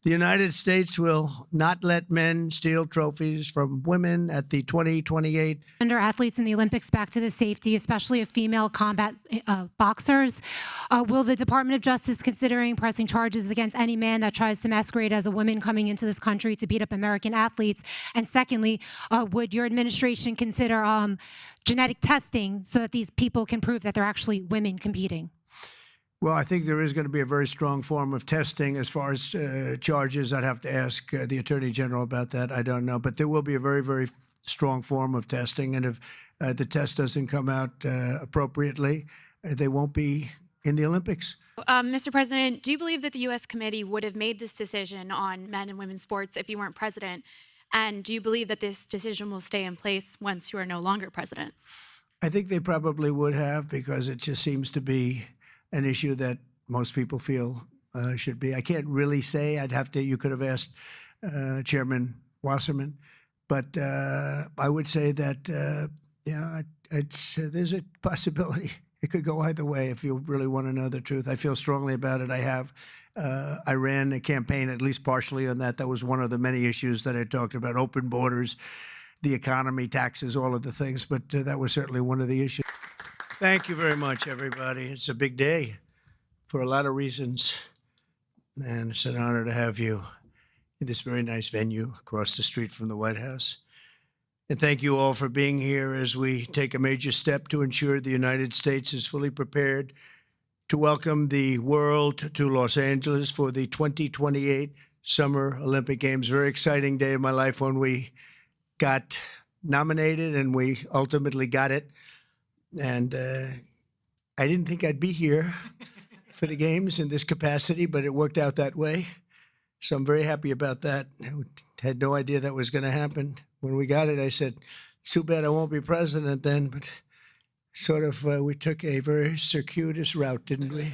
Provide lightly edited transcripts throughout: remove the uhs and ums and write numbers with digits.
The United States will not let men steal trophies from women at the 2028 Gender athletes in the Olympics back to the safety, especially of female combat boxers. Will the Department of Justice considering pressing charges against any man that tries to masquerade as a woman coming into this country to beat up American athletes? And secondly, would your administration consider genetic testing so that these people can prove that they're actually women competing? Well, I think there is going to be a very strong form of testing. As far as charges, I'd have to ask the Attorney General about that. I don't know. But there will be a very, very strong form of testing. And if the test doesn't come out appropriately, they won't be in the Olympics. Mr. President, do you believe that the U.S. committee would have made this decision on men and women's sports if you weren't president? And do you believe that this decision will stay in place once you are no longer president? I think they probably would have, because it just seems to be an issue that most people feel should be. I can't really say. I'd have to. You could have asked Chairman Wasserman, but I would say that yeah, there's a possibility. It could go either way if you really want to know the truth. I feel strongly about it. I have. I ran a campaign, at least partially, on that. That was one of the many issues that I talked about: open borders, the economy, taxes, all of the things. But that was certainly one of the issues. Thank you very much, everybody. It's a big day for a lot of reasons, and it's an honor to have you in this very nice venue across the street from the White House. And thank you all for being here as we take a major step to ensure the United States is fully prepared to welcome the world to Los Angeles for the 2028 Summer Olympic Games. Very exciting day in my life when we got nominated and we ultimately got it. And I didn't think I'd be here for the games in this capacity, but it worked out that way. So I'm very happy about that. I had no idea that was going to happen. When we got it, I said, it's too bad I won't be president then, but sort of we took a very circuitous route, didn't we?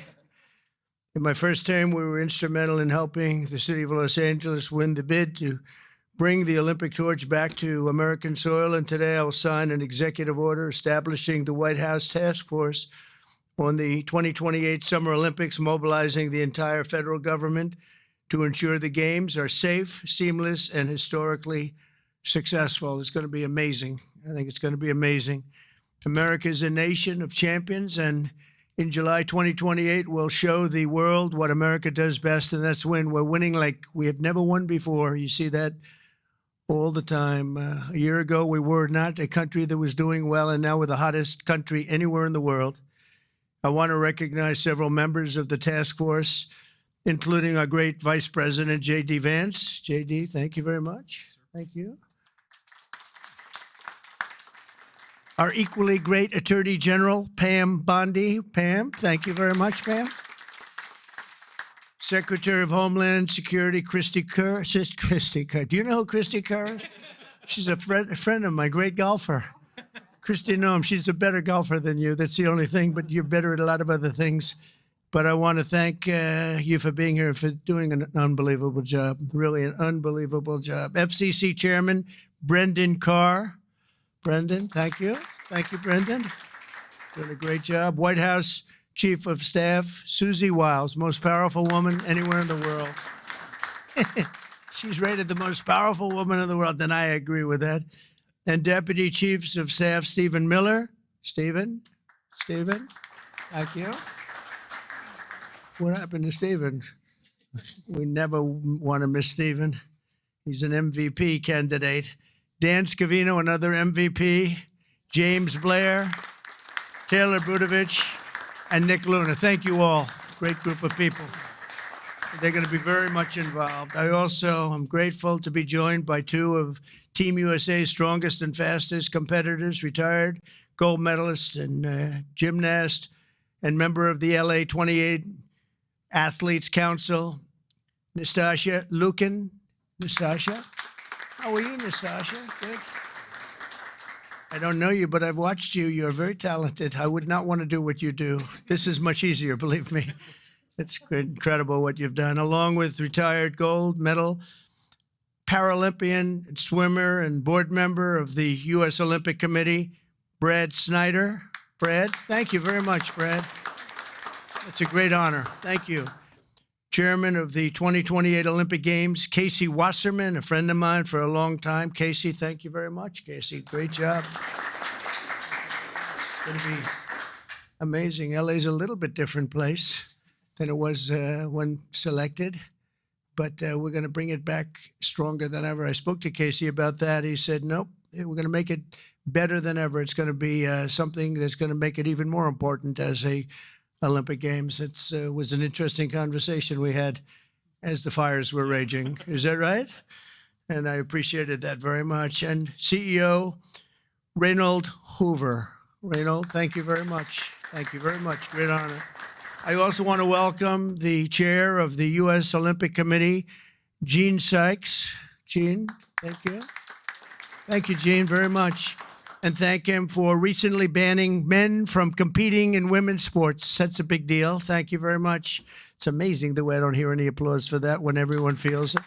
In my first term, we were instrumental in helping the city of Los Angeles win the bid to bring the Olympic torch back to American soil, and today I will sign an executive order establishing the White House Task Force on the 2028 Summer Olympics, mobilizing the entire federal government to ensure the Games are safe, seamless, and historically successful. It's going to be amazing. I think it's going to be amazing. America is a nation of champions, and in July 2028, we'll show the world what America does best, and that's win. We're winning like we have never won before. You see that all the time. A year ago, we were not a country that was doing well, and now we're the hottest country anywhere in the world. I want to recognize several members of the task force, including our great Vice President, J.D. Vance. J.D., thank you very much. Thank you. Our equally great Attorney General, Pam Bondi. Pam, thank you very much, Pam. Secretary of Homeland Security, Christy Kerr. Christy Kerr. Do you know who Christy Kerr is? She's a friend of mine, great golfer. Christy, no, she's a better golfer than you. That's the only thing, but you're better at a lot of other things. But I want to thank you for being here, for doing an unbelievable job, really an unbelievable job. FCC Chairman, Brendan Carr. Brendan, thank you. Thank you, Brendan. Doing a great job. White House Chief of Staff, Susie Wiles, most powerful woman anywhere in the world. She's rated the most powerful woman in the world, and I agree with that. And Deputy Chiefs of Staff, Stephen Miller. Stephen, thank you. What happened to Stephen? We never want to miss Stephen. He's an MVP candidate. Dan Scavino, another MVP. James Blair, Taylor Budovich, and Nick Luna. Thank you all. Great group of people. They're going to be very much involved. I also am grateful to be joined by two of Team USA's strongest and fastest competitors, retired gold medalist and gymnast, and member of the LA 28 Athletes Council, Nastasha Lukin. Nastasha, how are you, Nastasha? Good. I don't know you, but I've watched you. You're very talented. I would not want to do what you do. This is much easier, believe me. It's incredible what you've done, along with retired gold medal Paralympian, swimmer, and board member of the U.S. Olympic Committee, Brad Snyder. Brad, thank you very much, Brad. It's a great honor. Thank you. chairman of the 2028 Olympic Games, Casey Wasserman, a friend of mine for a long time. Casey, thank you very much. Casey, great job. It's going to be amazing. LA's a little bit different place than it was when selected, but we're going to bring it back stronger than ever. I spoke to Casey about that. He said, nope, we're going to make it better than ever. It's going to be something that's going to make it even more important as a Olympic Games. It was an interesting conversation we had as the fires were raging. Is that right? And I appreciated that very much. And CEO Reynold Hoover. Reynold, thank you very much. Thank you very much. Great honor. I also want to welcome the chair of the U.S. Olympic Committee, Gene Sykes. Gene, thank you. Thank you, Gene, very much. And thank him for recently banning men from competing in women's sports. That's a big deal. Thank you very much. It's amazing the way I don't hear any applause for that when everyone feels it.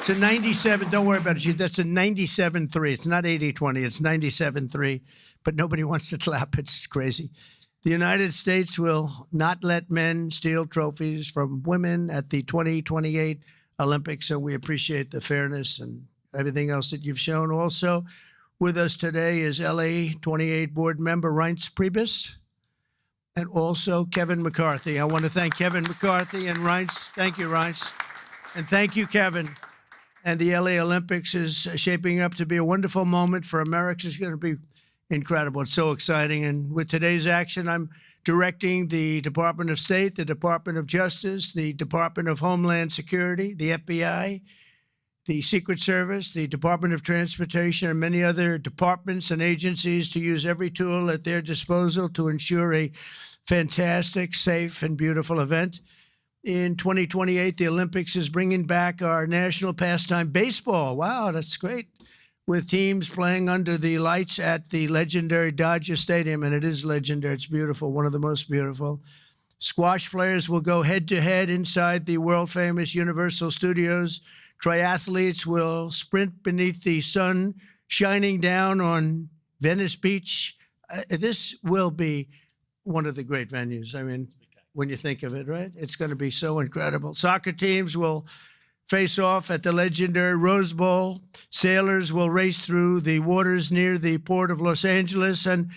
It's a 97, don't worry about it. That's a 97-3. It's not 80-20, it's 97-3. But nobody wants to clap. It's crazy. The United States will not let men steal trophies from women at the 2028 Olympics, so we appreciate the fairness and everything else that you've shown. Also with us today is LA 28 board member Reince Priebus and also Kevin McCarthy. I want to thank Kevin McCarthy and Reince. Thank you, Reince. And thank you, Kevin. And the LA Olympics is shaping up to be a wonderful moment for America. It's going to be incredible. It's so exciting. And with today's action, I'm directing the Department of State, the Department of Justice, the Department of Homeland Security, the FBI, the Secret Service, the Department of Transportation, and many other departments and agencies to use every tool at their disposal to ensure a fantastic, safe, and beautiful event. In 2028, the Olympics is bringing back our national pastime, baseball. Wow, that's great. With teams playing under the lights at the legendary Dodger Stadium, and it is legendary. It's beautiful, one of the most beautiful. Squash players will go head-to-head inside the world-famous Universal Studios. Triathletes will sprint beneath the sun shining down on Venice Beach. This will be one of the great venues. I mean, when you think of it, right? It's going to be so incredible. Soccer teams will face off at the legendary Rose Bowl. Sailors will race through the waters near the port of Los Angeles, and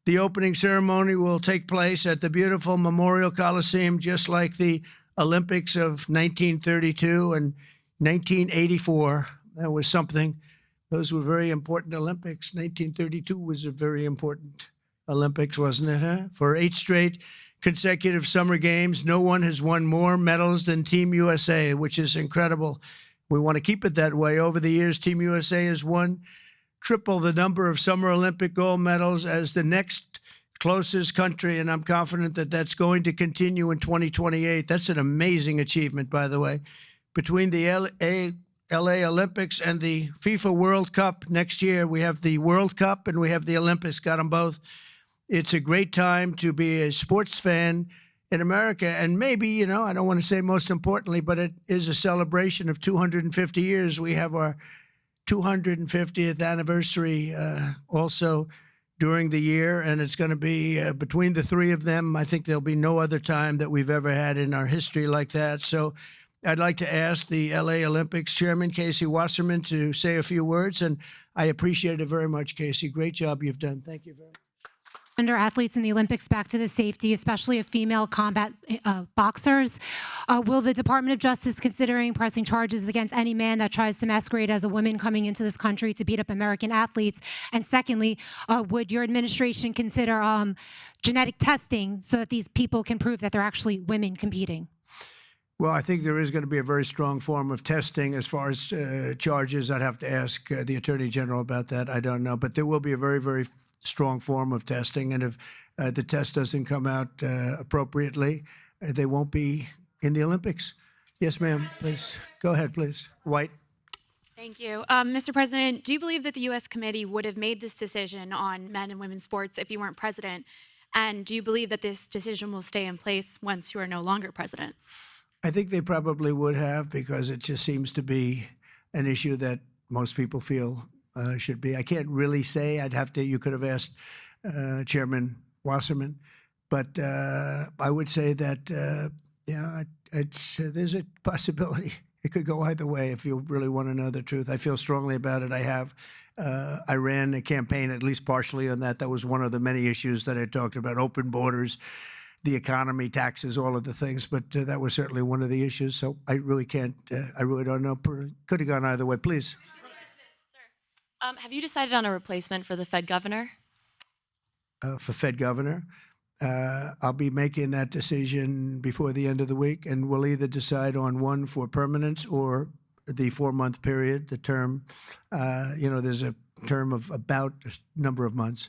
the opening ceremony will take place at the beautiful Memorial Coliseum, just like the Olympics of 1932 and 1984. That was something. Those were very important Olympics. 1932 was a very important Olympics, wasn't it, huh? For 8 straight consecutive summer games, no one has won more medals than Team USA, which is incredible. We want to keep it that way. Over the years, Team USA has won triple the number of Summer Olympic gold medals as the next closest country, and I'm confident that that's going to continue in 2028. That's an amazing achievement, by the way. Between the LA Olympics and the FIFA World Cup next year, we have the World Cup and we have the Olympics, got them both. It's a great time to be a sports fan in America. And maybe, you know, I don't want to say most importantly, but it is a celebration of 250 years. We have our 250th anniversary also during the year. And it's going to be between the three of them. I think there'll be no other time that we've ever had in our history like that. So I'd like to ask the LA Olympics chairman, Casey Wasserman, to say a few words. And I appreciate it very much, Casey. Great job you've done. Thank you very much. Gender athletes in the Olympics back to the safety, especially of female combat boxers. Will the Department of Justice considering pressing charges against any man that tries to masquerade as a woman coming into this country to beat up American athletes? And secondly, would your administration consider genetic testing so that these people can prove that they're actually women competing? Well, I think there is going to be a very strong form of testing as far as charges. I'd have to ask the Attorney General about that. I don't know. But there will be a very, very strong form of testing. And if the test doesn't come out appropriately, they won't be in the Olympics. Yes, ma'am, please. Go ahead, please. White. Thank you. Mr. President, do you believe that the U.S. committee would have made this decision on men and women's sports if you weren't president? And do you believe that this decision will stay in place once you are no longer president? I think they probably would have, because it just seems to be an issue that most people feel should be. I can't really say. I'd have to. You could have asked Chairman Wasserman, but I would say that Yeah, there's a possibility. It could go either way if you really want to know the truth. I feel strongly about it. I have. I ran a campaign, at least partially on that. That was one of the many issues that I talked about, open borders, the economy, taxes, all of the things. But that was certainly one of the issues. So I really can't, I really don't know. Could have gone either way. Please. Mr. President, sir, have you decided on a replacement for the Fed governor? For Fed governor. I'll be making that decision before the end of the week, and we'll either decide on one for permanence or the 4-month period, the term. There's a term of about a number of months.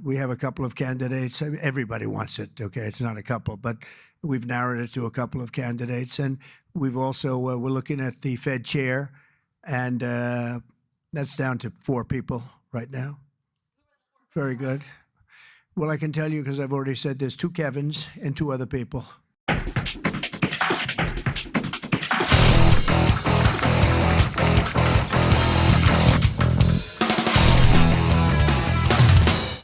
We have a couple of candidates. Everybody wants it, okay? It's not a couple, but we've narrowed it to a couple of candidates. And we've also, we're looking at the Fed chair, and that's down to 4 people right now. Very good. Well, I can tell you, because I've already said there's 2 Kevins and 2 other people.